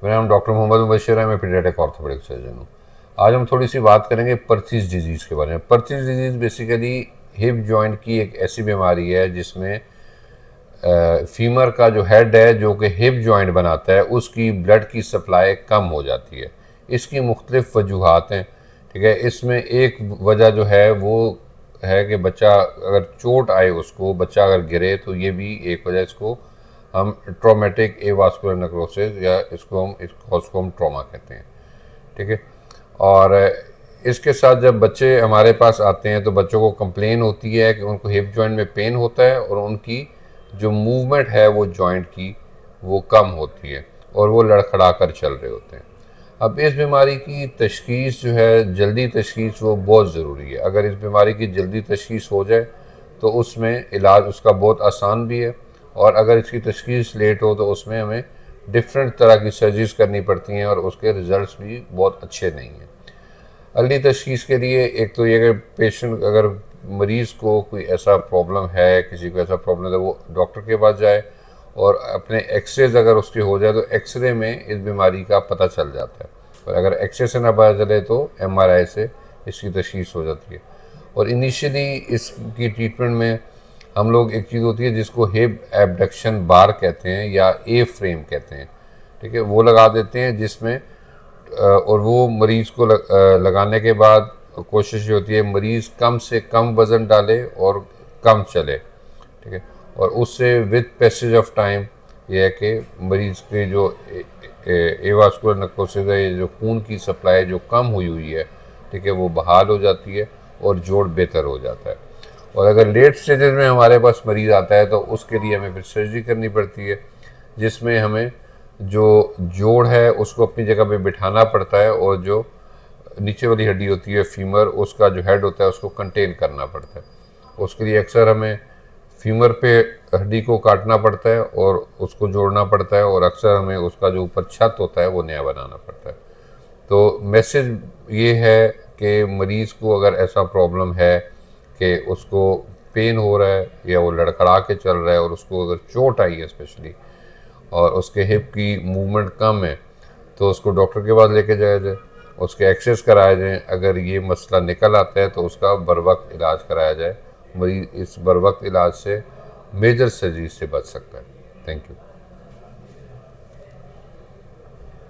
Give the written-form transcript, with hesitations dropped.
मेरा नाम डॉक्टर मोहम्मद मुबशिर है, मैं पीडियाट्रिक ऑर्थोपेडिक सर्जन हूँ। आज हम थोड़ी सी बात करेंगे पर्चीज डिजीज़ के बारे में। पर्चीज डिजीज़ बेसिकली हिप जॉइंट की एक ऐसी बीमारी है जिसमें फीमर का जो हेड है, जो कि हिप जॉइंट बनाता है, उसकी ब्लड की सप्लाई कम हो जाती है। इसकी मुख्तलिफ वजूहात हैं, ठीक है। इसमें एक वजह जो है वो है कि बच्चा अगर चोट आए, उसको बच्चा अगर गिरे, तो ये भी एक वजह। इसको हम ट्रॉमेटिक एवास्कुलर नेक्रोसिस या इसको हम ट्रॉमा कहते हैं, ठीक है। और इसके साथ जब बच्चे हमारे पास आते हैं तो बच्चों को कंप्लेन होती है कि उनको हिप जॉइंट में पेन होता है और उनकी जो मूवमेंट है वो जॉइंट की वो कम होती है और वो लड़खड़ा कर चल रहे होते हैं। अब इस बीमारी की तशख़ीस जो है, जल्दी तशख़ीस, वो बहुत ज़रूरी है। अगर इस बीमारी की जल्दी तशख़ीस हो जाए तो उसमें इलाज उसका बहुत आसान भी है, और अगर इसकी तशख़ीस लेट हो तो उसमें हमें डिफरेंट तरह की सर्जरीज करनी पड़ती हैं और उसके रिज़ल्ट भी बहुत अच्छे नहीं हैं। अर्ली तशख़ीस के लिए एक तो ये कि पेशेंट, अगर मरीज़ को कोई ऐसा प्रॉब्लम है, किसी को ऐसा प्रॉब्लम है, वो डॉक्टर के पास जाए और अपने एक्सरेज अगर उसके हो जाए तो एक्सरे में इस बीमारी का पता चल जाता है। और अगर एक्सरे से ना पता चले तो एमआरआई से इसकी तशख़ीस हो जाती है। और इनिशियली इसकी ट्रीटमेंट में हम लोग, एक चीज़ होती है जिसको हिप एबडक्शन बार कहते हैं या ए फ्रेम कहते हैं, ठीक है, वो लगा देते हैं, जिसमें और वो मरीज़ को लगाने के बाद कोशिश होती है मरीज़ कम से कम वज़न डाले और कम चले, ठीक है। और उससे विद पैसेज ऑफ टाइम ये है कि मरीज़ के जो एवास्कुलर नेक्रोसिस है, ये जो खून की सप्लाई जो कम हुई है, ठीक है, वो बहाल हो जाती है और जोड़ बेहतर हो जाता है। और अगर लेट स्टेजेस में हमारे पास मरीज़ आता है तो उसके लिए हमें फिर सर्जरी करनी पड़ती है, जिसमें हमें जो जोड़ है उसको अपनी जगह पे बिठाना पड़ता है और जो नीचे वाली हड्डी होती है फीमर, उसका जो हेड होता है उसको कंटेन करना पड़ता है। उसके लिए अक्सर हमें फीमर पे हड्डी को काटना पड़ता है और उसको जोड़ना पड़ता है, और अक्सर हमें उसका जो ऊपर छत होता है वो नया बनाना पड़ता है। तो मैसेज ये है कि मरीज़ को अगर ऐसा प्रॉब्लम है कि उसको पेन हो रहा है या वो लड़खड़ा के चल रहा है और उसको अगर चोट आई है स्पेशली, और उसके हिप की मूवमेंट कम है, तो उसको डॉक्टर के पास लेके जाया जाए, उसके एक्सरेस कराया जाए। अगर ये मसला निकल आता है तो उसका बर वक्त इलाज कराया जाए। मरीज़ इस बर वक्त इलाज से मेजर सर्जरी से बच सकता है। Thank you.